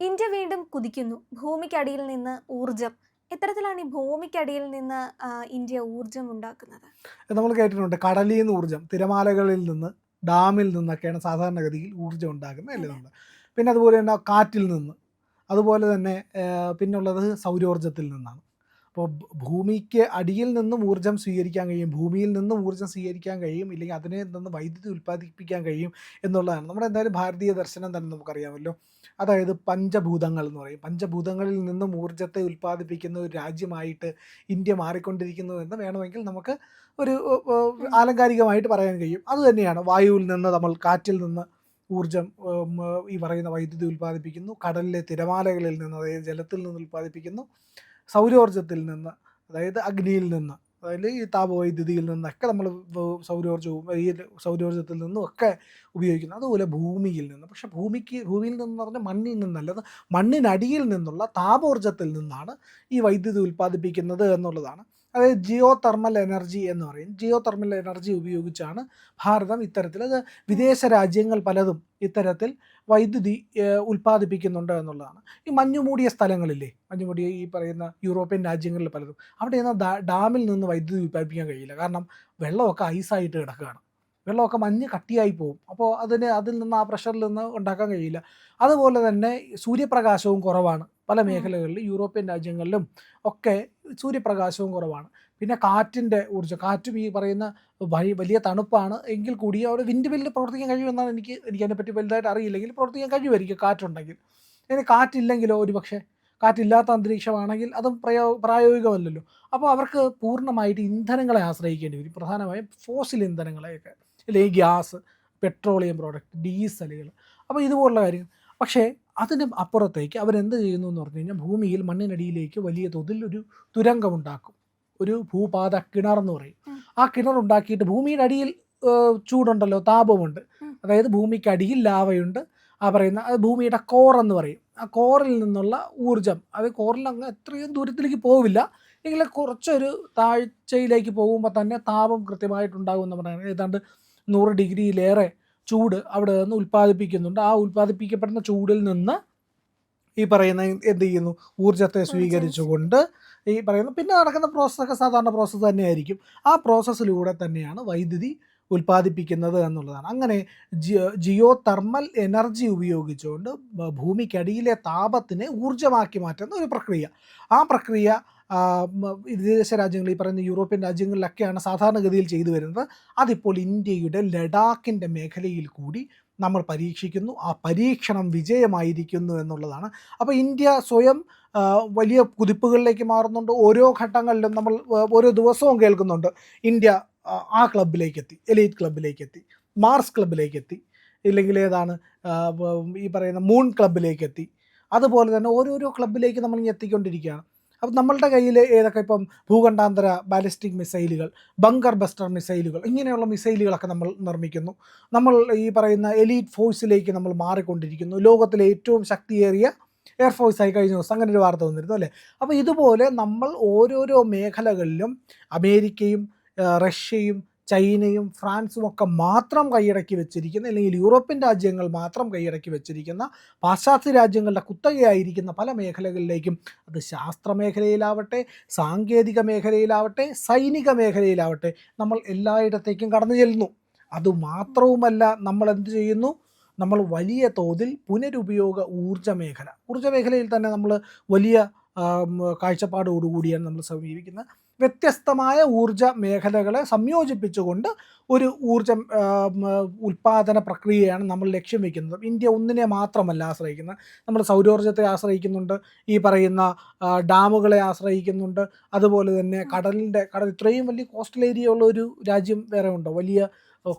India വീണ്ടും കുതിക്കുന്നു. ഭൂമിക്കടിയിൽ നിന്ന് ഊർജ്ജം. എത്തരത്തിലാണ് ഈ ഭൂമിക്കടിയിൽ നിന്ന് ഇന്ത്യ ഊർജ്ജം ഉണ്ടാക്കുന്നത്? നമ്മൾ കേട്ടിട്ടുണ്ട് കടലിൽ നിന്ന് ഊർജ്ജം, തിരമാലകളിൽ നിന്ന്, ഡാമിൽ നിന്നൊക്കെയാണ് സാധാരണഗതിയിൽ ഊർജ്ജം ഉണ്ടാകുന്നത് അല്ലേ അതെ. നമ്മൾ. പിന്നെ അതുപോലെ തന്നെ കാറ്റിൽ നിന്ന്, അതുപോലെ തന്നെ പിന്നുള്ളത് സൗരോർജ്ജത്തിൽ നിന്നാണ്. അപ്പോൾ ഭൂമിക്ക് അടിയിൽ നിന്നും ഊർജ്ജം സ്വീകരിക്കാൻ കഴിയും, ഭൂമിയിൽ നിന്നും ഊർജ്ജം സ്വീകരിക്കാൻ കഴിയും, ഇല്ലെങ്കിൽ അതിനെ നിന്ന് വൈദ്യുതി ഉൽപ്പാദിപ്പിക്കാൻ കഴിയും എന്നുള്ളതാണ്. നമ്മുടെ എന്തായാലും ഭാരതീയ ദർശനം തന്നെ നമുക്കറിയാമല്ലോ. അതായത് പഞ്ചഭൂതങ്ങൾ എന്ന് പറയും. പഞ്ചഭൂതങ്ങളിൽ നിന്നും ഊർജ്ജത്തെ ഉൽപ്പാദിപ്പിക്കുന്ന ഒരു രാജ്യമായിട്ട് ഇന്ത്യ മാറിക്കൊണ്ടിരിക്കുന്നു എന്ന് വേണമെങ്കിൽ നമുക്ക് ഒരു ഉം. ആലങ്കാരികമായിട്ട് പറയാൻ കഴിയും. അതുതന്നെയാണ് വായുവിൽ നിന്ന് നമ്മൾ കാറ്റിൽ നിന്ന് ഊർജ്ജം ഈ പറയുന്ന വൈദ്യുതി ഉൽപ്പാദിപ്പിക്കുന്നു, കടലിലെ തിരമാലകളിൽ നിന്ന് അതായത് ജലത്തിൽ നിന്ന് ഉൽപ്പാദിപ്പിക്കുന്നു, സൗരോർജ്ജത്തിൽ നിന്ന് അതായത് അഗ്നിയിൽ നിന്ന്, അതായത് ഈ താപവൈദ്യുതിയിൽ നിന്നൊക്കെ നമ്മൾ സൗരോർജ്ജവും ഈ സൗരോർജ്ജത്തിൽ നിന്നും ഒക്കെ ഉപയോഗിക്കുന്നു. അതുപോലെ ഭൂമിയിൽ നിന്ന്, പക്ഷേ ഭൂമിയിൽ നിന്നെന്ന് പറഞ്ഞാൽ മണ്ണിൽ നിന്നല്ല, അത് മണ്ണിനടിയിൽ നിന്നുള്ള താപോർജ്ജത്തിൽ നിന്നാണ് ഈ വൈദ്യുതി ഉൽപ്പാദിപ്പിക്കുന്നത് എന്നുള്ളതാണ്. അതായത് ജിയോ തെർമൽ എനർജി എന്ന് പറയും. ജിയോ തെർമൽ എനർജി ഉപയോഗിച്ചാണ് ഭാരതം ഇത്തരത്തിൽ, അത് വിദേശ രാജ്യങ്ങൾ പലതും ഇത്തരത്തിൽ വൈദ്യുതി ഉൽപ്പാദിപ്പിക്കുന്നുണ്ട് എന്നുള്ളതാണ്. ഈ മഞ്ഞുമൂടിയ സ്ഥലങ്ങളില്ലേ, മഞ്ഞുമൂടിയ ഈ പറയുന്ന യൂറോപ്യൻ രാജ്യങ്ങളിൽ പലതും അവിടെയൊന്നും ഡാമിൽ നിന്ന് വൈദ്യുതി ഉൽപ്പാദിപ്പിക്കാൻ കഴിയില്ല. കാരണം വെള്ളമൊക്കെ ഐസായിട്ട് കിടക്കുകയാണ്. വെള്ളമൊക്കെ മഞ്ഞ് കട്ടിയായി പോകും. അപ്പോൾ അതിൽ നിന്ന് ആ പ്രഷറിൽ നിന്ന് ഉണ്ടാക്കാൻ കഴിയില്ല. അതുപോലെ തന്നെ സൂര്യപ്രകാശവും കുറവാണ് പല ഉം. മേഖലകളിൽ, യൂറോപ്യൻ രാജ്യങ്ങളിലും ഒക്കെ സൂര്യപ്രകാശവും കുറവാണ്. പിന്നെ കാറ്റിൻ്റെ ഊർജ്ജം, കാറ്റും ഈ പറയുന്ന വലിയ തണുപ്പാണ് എങ്കിൽ കൂടി അവിടെ വിൻഡ് മില്ല് പ്രവർത്തിക്കാൻ കഴിയുമെന്നാണ് എനിക്കതിനെപ്പറ്റി വലുതായിട്ട് അറിയില്ലെങ്കിൽ പ്രവർത്തിക്കാൻ കഴിയുമായിരിക്കും കാറ്റുണ്ടെങ്കിൽ. ഇനി കാറ്റില്ലെങ്കിലോ, ഒരുപക്ഷെ കാറ്റില്ലാത്ത അന്തരീക്ഷമാണെങ്കിൽ അതും പ്രായോഗികമല്ലല്ലോ. അപ്പോൾ അവർക്ക് പൂർണ്ണമായിട്ട് ഇന്ധനങ്ങളെ ആശ്രയിക്കേണ്ടി വരും, പ്രധാനമായും ഫോസിൽ ഇന്ധനങ്ങളെയൊക്കെ, അല്ലെങ്കിൽ ഗ്യാസ്, പെട്രോളിയം പ്രോഡക്റ്റ്, ഡീസലുകൾ, അപ്പോൾ ഇതുപോലുള്ള കാര്യങ്ങൾ. പക്ഷേ അതിന് അപ്പുറത്തേക്ക് അവരെന്ത് ചെയ്യുന്നു എന്ന് പറഞ്ഞു കഴിഞ്ഞാൽ ഭൂമിയിൽ മണ്ണിനടിയിലേക്ക് വലിയ തോതിൽ ഒരു തുരങ്കമുണ്ടാക്കും. ഒരു ഭൂപാത കിണറെന്ന് പറയും. ഉം. ആ കിണറുണ്ടാക്കിയിട്ട് ഭൂമിയുടെ അടിയിൽ ചൂടുണ്ടല്ലോ, താപമുണ്ട്. ഉം. അതായത് ഭൂമിക്കടിയിൽ ലാവയുണ്ട്. ആ പറയുന്ന അത് ഭൂമിയുടെ കോർ എന്ന് പറയും. ആ കോറിൽ നിന്നുള്ള ഊർജ്ജം, അത് കോറിൽ അങ്ങ് എത്രയും ദൂരത്തിലേക്ക് പോവില്ല, എങ്കിലും കുറച്ചൊരു താഴ്ചയിലേക്ക് പോകുമ്പോൾ തന്നെ താപം കൃത്യമായിട്ടുണ്ടാകും എന്ന് പറയുന്നത്. ഏതാണ്ട് 100 ഡിഗ്രിയിലേറെ ചൂട് അവിടെ നിന്ന് ഉൽപ്പാദിപ്പിക്കുന്നുണ്ട്. ആ ഉൽപ്പാദിപ്പിക്കപ്പെടുന്ന ചൂടിൽ നിന്ന് ഈ പറയുന്ന എന്ത് ചെയ്യുന്നു, ഊർജ്ജത്തെ ഊർജ്ജം. സ്വീകരിച്ചുകൊണ്ട് ഈ പറയുന്ന പിന്നെ നടക്കുന്ന പ്രോസസ്സൊക്കെ സാധാരണ പ്രോസസ്സ് തന്നെയായിരിക്കും. ആ പ്രോസസ്സിലൂടെ തന്നെയാണ് വൈദ്യുതി ഉൽപ്പാദിപ്പിക്കുന്നത് എന്നുള്ളതാണ്. അങ്ങനെ ജിയോ തെർമൽ എനർജി ഉപയോഗിച്ചുകൊണ്ട് ഭൂമിക്കടിയിലെ താപത്തിനെ ഊർജ്ജമാക്കി മാറ്റുന്ന ഒരു പ്രക്രിയ. ആ പ്രക്രിയ വിദേശ രാജ്യങ്ങൾ, ഈ പറയുന്ന യൂറോപ്യൻ രാജ്യങ്ങളിലൊക്കെയാണ് സാധാരണഗതിയിൽ ചെയ്തു വരുന്നത്. അതിപ്പോൾ ഇന്ത്യയുടെ ലഡാക്കിൻ്റെ മേഖലയിൽ കൂടി നമ്മൾ പരീക്ഷിക്കുന്നു. ആ പരീക്ഷണം വിജയമായിരിക്കുന്നു എന്നുള്ളതാണ്. അപ്പോൾ ഇന്ത്യ സ്വയം വലിയ കുതിപ്പുകളിലേക്ക് മാറുന്നുണ്ട്. ഓരോ ഘട്ടങ്ങളിലും നമ്മൾ ഓരോ ദിവസവും കേൾക്കുന്നുണ്ട് ഇന്ത്യ ആ ക്ലബിലേക്കെത്തി, എലീറ്റ് ക്ലബിലേക്കെത്തി, മാർസ് ക്ലബിലേക്കെത്തി, ഇല്ലെങ്കിൽ ഏതാണ് ഈ പറയുന്ന മൂൺ ക്ലബിലേക്കെത്തി. അതുപോലെ തന്നെ ഓരോരോ ക്ലബിലേക്ക് നമ്മൾ ഇങ്ങനെ എത്തിക്കൊണ്ടിരിക്കുകയാണ്. അപ്പം നമ്മളുടെ കയ്യിൽ ഏതൊക്കെ, ഇപ്പം ഭൂഖണ്ഡാന്തര ബാലിസ്റ്റിക് മിസൈലുകൾ, ബങ്കർ ബസ്റ്റർ മിസൈലുകൾ, ഇങ്ങനെയുള്ള മിസൈലുകളൊക്കെ നമ്മൾ നിർമ്മിക്കുന്നു. നമ്മൾ ഈ പറയുന്ന എലീറ്റ് ഫോഴ്സിലേക്ക് നമ്മൾ മാറിക്കൊണ്ടിരിക്കുന്നു. ലോകത്തിലെ ഏറ്റവും ശക്തിയേറിയ എയർഫോഴ്സായി കഴിഞ്ഞ ദിവസം അങ്ങനെ ഒരു വാർത്ത വന്നിരുന്നു അല്ലേ. അപ്പോൾ ഇതുപോലെ നമ്മൾ ഓരോരോ മേഖലകളിലും അമേരിക്കയും റഷ്യയും ചൈനയും ഫ്രാൻസും ഒക്കെ മാത്രം കൈയടക്കി വെച്ചിരിക്കുന്ന, അല്ലെങ്കിൽ യൂറോപ്യൻ രാജ്യങ്ങൾ മാത്രം കൈയടക്കി വെച്ചിരിക്കുന്ന, പാശ്ചാത്യ രാജ്യങ്ങളുടെ കുത്തകയായിരിക്കുന്ന പല മേഖലകളിലേക്കും, അത് ശാസ്ത്ര മേഖലയിലാവട്ടെ, സാങ്കേതിക മേഖലയിലാവട്ടെ, സൈനിക മേഖലയിലാവട്ടെ, നമ്മൾ എല്ലായിടത്തേക്കും കടന്നു ചെല്ലുന്നു. അതുമാത്രവുമല്ല, നമ്മൾ എന്ത് ചെയ്യുന്നു, നമ്മൾ വലിയ തോതിൽ പുനരുപയോഗ ഊർജ്ജ മേഖലയിൽ തന്നെ നമ്മൾ വലിയ കാഴ്ചപ്പാടോടുകൂടിയാണ് നമ്മൾ സമീപിക്കുന്നത്. വ്യത്യസ്തമായ ഊർജ്ജ മേഖലകളെ സംയോജിപ്പിച്ചുകൊണ്ട് ഒരു ഊർജ്ജം ഉൽപ്പാദന പ്രക്രിയയാണ് നമ്മൾ ലക്ഷ്യം വയ്ക്കുന്നത്. ഇന്ത്യ ഒന്നിനെ മാത്രമല്ല ആശ്രയിക്കുന്നത്. നമ്മൾ സൗരോർജ്ജത്തെ ആശ്രയിക്കുന്നുണ്ട്, ഈ പറയുന്ന ഡാമുകളെ ആശ്രയിക്കുന്നുണ്ട്, അതുപോലെ തന്നെ കടൽ ഇത്രയും വലിയ കോസ്റ്റൽ ഏരിയ ഉള്ള ഒരു രാജ്യം വേറെ ഉണ്ടോ? വലിയ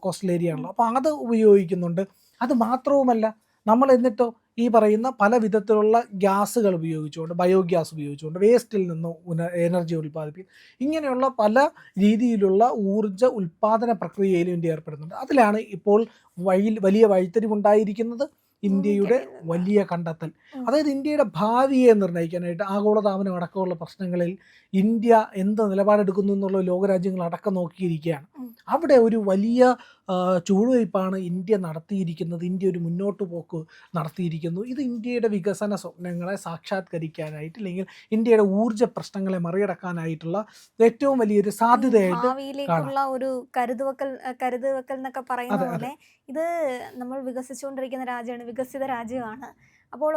കോസ്റ്റൽ ഏരിയ ആണല്ലോ. അപ്പോൾ അത് ഉപയോഗിക്കുന്നുണ്ട്. അത് മാത്രവുമല്ല, നമ്മൾ എന്നിട്ടോ ഈ പറയുന്ന പല വിധത്തിലുള്ള ഗ്യാസുകൾ ഉപയോഗിച്ചുകൊണ്ട്, ബയോഗ്യാസ് ഉപയോഗിച്ചുകൊണ്ട്, വേസ്റ്റിൽ നിന്ന് എനർജി ഉൽപ്പാദിപ്പിക്കും. ഇങ്ങനെയുള്ള പല രീതിയിലുള്ള ഊർജ്ജ ഉൽപ്പാദന പ്രക്രിയയിലും ഇന്ത്യ ഏർപ്പെടുന്നുണ്ട്. അതിലാണ് ഇപ്പോൾ വലിയ വഴിത്തിരിവുണ്ടായിരിക്കുന്നത്. ഇന്ത്യയുടെ ഭൂമിക്കടിയിൽ നിന്ന്. വലിയ കണ്ടെത്തൽ, ഉം. അതായത് ഇന്ത്യയുടെ ഭാവിയെ നിർണ്ണയിക്കാനായിട്ട് ആഗോളതാപനം അടക്കമുള്ള പ്രശ്നങ്ങളിൽ ഇന്ത്യ എന്ത് നിലപാടെടുക്കുന്നു എന്നുള്ളത് ലോകരാജ്യങ്ങൾ അടക്കം നോക്കിയിരിക്കുകയാണ്. ഉം. അവിടെ ഒരു വലിയ ചുവടുവയ്പ്പാണ് ഇന്ത്യ നടത്തിയിരിക്കുന്നത്. ഇന്ത്യ ഒരു മുന്നോട്ട് പോക്ക് നടത്തിയിരിക്കുന്നു. ഇത് ഇന്ത്യയുടെ വികസന സ്വപ്നങ്ങളെ സാക്ഷാത്കരിക്കാനായിട്ട്, അല്ലെങ്കിൽ ഇന്ത്യയുടെ ഊർജ്ജ പ്രശ്നങ്ങളെ മറികടക്കാനായിട്ടുള്ള ഏറ്റവും വലിയൊരു സാധ്യതയായിട്ട് കാണാം. ഭാവിയിലേക്കുള്ള ഒരു കരുതുവെക്കൽ എന്നൊക്കെ പറയുന്ന അതെ, അതെ. പോലെ ഇത് നമ്മൾ വികസിച്ചുകൊണ്ടിരിക്കുന്ന രാജ്യമാണ്, വികസിത രാജ്യമാണ്. അപ്പോൾ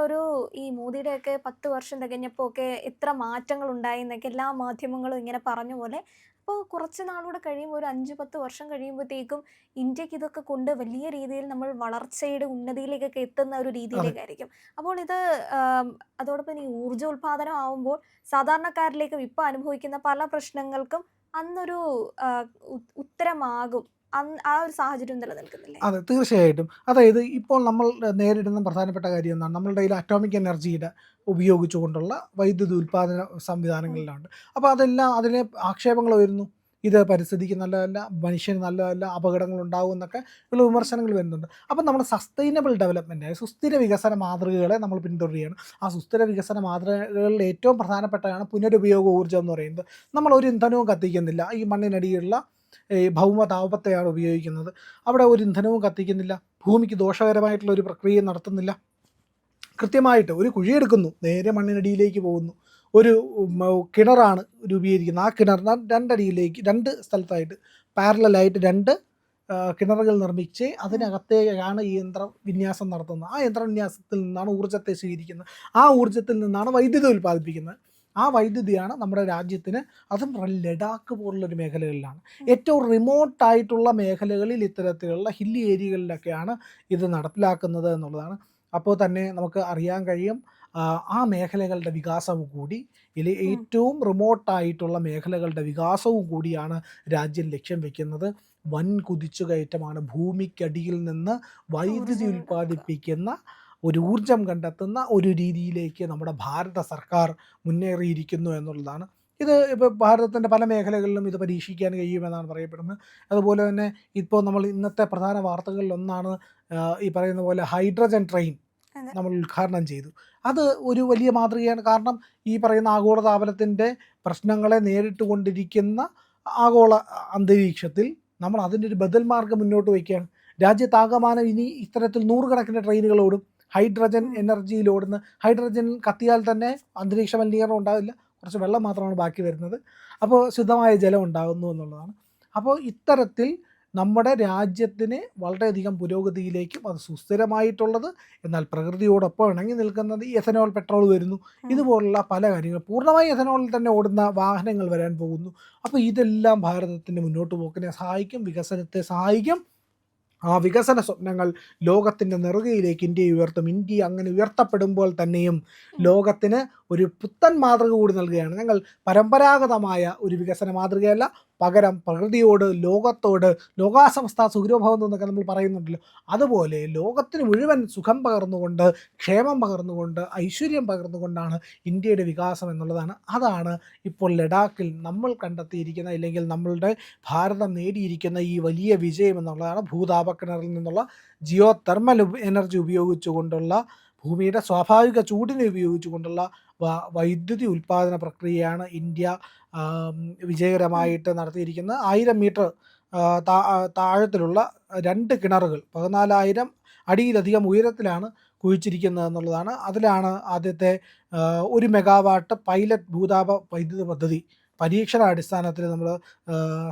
ഈ മോദിയുടെയൊക്കെ 10 വർഷം തികഞ്ഞപ്പോൾ ഒക്കെ എത്ര മാറ്റങ്ങൾ ഉണ്ടായി എന്നൊക്കെ എല്ലാ മാധ്യമങ്ങളും ഇങ്ങനെ പറഞ്ഞ പോലെ, അപ്പോൾ കുറച്ച് നാളൂടെ കഴിയുമ്പോൾ ഒരു 5, 10 വർഷം കഴിയുമ്പോഴത്തേക്കും ഇന്ത്യക്ക് ഇതൊക്കെ കൊണ്ട് വലിയ രീതിയിൽ നമ്മൾ വളർച്ചയുടെ ഉന്നതിയിലേക്കൊക്കെ എത്തുന്ന ഒരു അതെ. രീതിയിലേക്കായിരിക്കും. അപ്പോൾ ഇത് അതോടൊപ്പം ഈ ഊർജ്ജോൽപാദനം ആവുമ്പോൾ സാധാരണക്കാരിലേക്കും ഇപ്പോൾ അനുഭവിക്കുന്ന പല പ്രശ്നങ്ങൾക്കും അന്നൊരു ഉത്തരമാകും. ആ ഒരു സാഹചര്യം നിലനിൽക്കുന്നില്ലേ? അതെ, തീർച്ചയായിട്ടും. അതായത് ഇപ്പോൾ നമ്മൾ നേരിടുന്ന പ്രധാനപ്പെട്ട കാര്യം എന്താണ്? നമ്മളുടെ കയ്യിൽ അറ്റോമിക് എനർജിയുടെ ഉപയോഗിച്ചുകൊണ്ടുള്ള വൈദ്യുതി ഉൽപ്പാദന ഉം. സംവിധാനങ്ങളിലുണ്ട്. അപ്പോൾ അതെല്ലാം അതിന് ആക്ഷേപങ്ങൾ വരുന്നു. ഇത് പരിസ്ഥിതിക്ക് നല്ലതല്ല, മനുഷ്യന് നല്ലതല്ല, അപകടങ്ങൾ ഉണ്ടാവും എന്നൊക്കെ ഉള്ള വിമർശനങ്ങൾ വരുന്നുണ്ട്. അപ്പോൾ നമ്മൾ സസ്റ്റൈനബിൾ ഡെവലപ്മെൻറ്റ്, സുസ്ഥിര വികസന മാതൃകകളെ നമ്മൾ പിന്തുടരുകയാണ്. ആ സുസ്ഥിര വികസന മാതൃകകളിൽ ഏറ്റവും പ്രധാനപ്പെട്ടതാണ് പുനരുപയോഗ ഊർജ്ജം എന്ന് പറയുന്നത്. നമ്മൾ ഒരു ഇന്ധനവും കത്തിക്കുന്നില്ല. ഈ മണ്ണിനടിയിലുള്ള ഈ ഭൗമ താപത്തെയാണ് ഉപയോഗിക്കുന്നത്. അവിടെ ഒരു ഇന്ധനവും കത്തിക്കുന്നില്ല. ഭൂമിക്ക് ദോഷകരമായിട്ടുള്ള ഒരു പ്രക്രിയയും നടത്തുന്നില്ല. കൃത്യമായിട്ട് ഒരു കുഴിയെടുക്കുന്നു, നേരെ മണ്ണിനടിയിലേക്ക് പോകുന്നു. ഒരു കിണറാണ് രൂപീകരിക്കുന്നത്. ആ കിണറിന് 2 അടിയിലേക്ക് 2 സ്ഥലത്തായിട്ട് പാരലലായിട്ട് 2 കിണറുകൾ നിർമ്മിച്ച് ഉം. അതിനകത്തേക്കാണ് ഈ യന്ത്രവിന്യാസം നടത്തുന്നത്. ആ യന്ത്രവിന്യാസത്തിൽ നിന്നാണ് ഊർജ്ജത്തെ സ്വീകരിക്കുന്നത്. ആ ഊർജ്ജത്തിൽ നിന്നാണ് വൈദ്യുതി ഉൽപ്പാദിപ്പിക്കുന്നത്. ആ വൈദ്യുതിയാണ് നമ്മുടെ രാജ്യത്തിന്, അതും ലഡാക്ക് പോലുള്ളൊരു മേഖലകളിലാണ്, ഉം. ഏറ്റവും റിമോട്ടായിട്ടുള്ള മേഖലകളിൽ, ഇത്തരത്തിലുള്ള ഹില്ലി ഏരിയകളിലൊക്കെയാണ് ഇത് നടപ്പിലാക്കുന്നത് എന്നുള്ളതാണ്. അപ്പോൾ തന്നെ നമുക്ക് അറിയാൻ കഴിയും, ആ മേഖലകളുടെ വികാസവും കൂടി, ഉം. ഏറ്റവും റിമോട്ടായിട്ടുള്ള മേഖലകളുടെ വികാസവും കൂടിയാണ് രാജ്യം ലക്ഷ്യം വെക്കുന്നത്. വൻ കുതിച്ചുകയറ്റമാണ്. ഭൂമിക്കടിയിൽ നിന്ന് വൈദ്യുതി ഊർജ്ജം ഉണ്ടാക്കുക. ഉൽപ്പാദിപ്പിക്കുന്ന ഒരു ഊർജ്ജം കണ്ടെത്തുന്ന ഒരു രീതിയിലേക്ക് നമ്മുടെ ഭാരത സർക്കാർ മുന്നേറിയിരിക്കുന്നു എന്നുള്ളതാണ്. ഇത് ഇപ്പോൾ ഭാരതത്തിൻ്റെ പല മേഖലകളിലും ഇത് പരീക്ഷിക്കാൻ കഴിയുമെന്നാണ് പറയപ്പെടുന്നത്. അതുപോലെ തന്നെ ഇപ്പോൾ നമ്മൾ ഇന്നത്തെ പ്രധാന വാർത്തകളിലൊന്നാണ് ഈ പറയുന്ന പോലെ ഹൈഡ്രജൻ ട്രെയിൻ അതെ. നമ്മൾ ഉദ്ഘാടനം ചെയ്തു. അത് ഒരു വലിയ മാതൃകയാണ്. കാരണം ഈ പറയുന്ന ആഗോളതാപനത്തിൻ്റെ പ്രശ്നങ്ങളെ നേരിട്ടുകൊണ്ടിരിക്കുന്ന ആഗോള അന്തരീക്ഷത്തിൽ നമ്മൾ അതിൻ്റെ ഒരു ബദൽ മാർഗ്ഗം മുന്നോട്ട് വയ്ക്കുകയാണ്. രാജ്യത്താകമാനം ഇനി ഇത്തരത്തിൽ നൂറുകണക്കിന് ട്രെയിനുകൾ ഓടും. ഹൈഡ്രജൻ ഉം. എനർജിയിൽ ഓടുന്ന, ഹൈഡ്രജൻ കത്തിയാൽ തന്നെ അന്തരീക്ഷ മലിനീകരണം ഉണ്ടാവില്ല. കുറച്ച് വെള്ളം മാത്രമാണ് ബാക്കി വരുന്നത്. അപ്പോൾ ശുദ്ധമായ ജലം ഉണ്ടാകുന്നു എന്നുള്ളതാണ്. അപ്പോൾ ഇത്തരത്തിൽ നമ്മുടെ രാജ്യത്തിന് വളരെയധികം പുരോഗതിയിലേക്കും, അത് സുസ്ഥിരമായിട്ടുള്ളത്, എന്നാൽ പ്രകൃതിയോടൊപ്പം ഇണങ്ങി നിൽക്കുന്നത്, ഈ എഥനോൾ, പെട്രോൾ വരുന്നു. ഉം. ഇതുപോലുള്ള പല കാര്യങ്ങൾ, പൂർണ്ണമായി എഥനോളിൽ തന്നെ ഓടുന്ന വാഹനങ്ങൾ വരാൻ പോകുന്നു. അപ്പോൾ ഇതെല്ലാം ഭാരതത്തിൻ്റെ മുന്നോട്ട് പോക്കിനെ സഹായിക്കും, വികസനത്തെ സഹായിക്കും. ആ വികസന സ്വപ്നങ്ങൾ ലോകത്തിൻ്റെ നെറുകയിലേക്ക് ഇന്ത്യയെ ഉയർത്തും. ഇന്ത്യ അങ്ങനെ ഉയർത്തപ്പെടുമ്പോൾ തന്നെയും ഉം. ലോകത്തിന് ഒരു പുത്തൻ മാതൃക കൂടി നൽകുകയാണ്. ഞങ്ങൾ പരമ്പരാഗതമായ ഒരു വികസന മാതൃകയല്ല, പകരം പ്രകൃതിയോട്, ലോകത്തോട്, ലോകാസമസ്ത സുഖിനോ ഭവന്തു എന്നൊക്കെ നമ്മൾ പറയുന്നുണ്ടല്ലോ, അതുപോലെ ലോകത്തിന് മുഴുവൻ സുഖം പകർന്നുകൊണ്ട്, ക്ഷേമം പകർന്നുകൊണ്ട്, ഐശ്വര്യം പകർന്നുകൊണ്ടാണ് ഇന്ത്യയുടെ വികാസം എന്നുള്ളതാണ്. അതാണ് ഇപ്പോൾ ലഡാക്കിൽ നമ്മൾ കണ്ടെത്തിയിരിക്കുന്ന, അല്ലെങ്കിൽ നമ്മളുടെ ഭാരതം നേടിയിരിക്കുന്ന ഈ വലിയ വിജയം എന്നുള്ളതാണ്. ഭൂതാപക്കിണറിൽ നിന്നുള്ള ജിയോ തെർമൽ എനർജി ഉപയോഗിച്ചുകൊണ്ടുള്ള, ഭൂമിയുടെ സ്വാഭാവിക ചൂടിനെ ഉപയോഗിച്ചുകൊണ്ടുള്ള വൈദ്യുതി ഉൽപ്പാദന പ്രക്രിയയാണ് ഇന്ത്യ ഉം. വിജയകരമായിട്ട് നടത്തിയിരിക്കുന്നത്. 1000 മീറ്റർ താഴത്തിലുള്ള 2 കിണറുകൾ 14,000 അടിയിലധികം ഉയരത്തിലാണ് കുഴിച്ചിരിക്കുന്നത് എന്നുള്ളതാണ്. അതിലാണ് ആദ്യത്തെ 1 മെഗാവാട്ട് പൈലറ്റ് ഭൂതാപ വൈദ്യുത പദ്ധതി പരീക്ഷണാടിസ്ഥാനത്തിൽ നമ്മൾ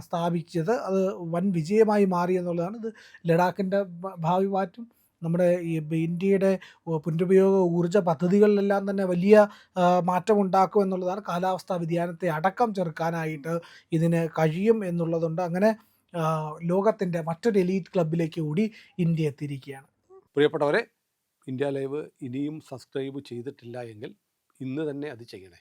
സ്ഥാപിച്ചത്. അത് വൻ വിജയമായി മാറി എന്നുള്ളതാണ്. ഇത് ലഡാക്കിൻ്റെ ഭാവി മാറ്റും. നമ്മുടെ ഈ ഇന്ത്യയുടെ പുനരുപയോഗ ഊർജ്ജ പദ്ധതികളിലെല്ലാം തന്നെ വലിയ മാറ്റമുണ്ടാക്കും എന്നുള്ളതാണ്. കാലാവസ്ഥാ വ്യതിയാനത്തെ അടക്കം ചെറുക്കാനായിട്ട് ഇതിന് കഴിയും എന്നുള്ളതുണ്ട്. അങ്ങനെ ലോകത്തിൻ്റെ മറ്റൊരു എലീറ്റ് ക്ലബിലേക്ക് കൂടി ഇന്ത്യ എത്തിയിരിക്കുകയാണ്. പ്രിയപ്പെട്ടവരെ, ഇന്ത്യ ലൈവ് ഇനിയും സബ്സ്ക്രൈബ് ചെയ്തിട്ടില്ല എങ്കിൽ ഇന്ന് തന്നെ അത് ചെയ്യണേ.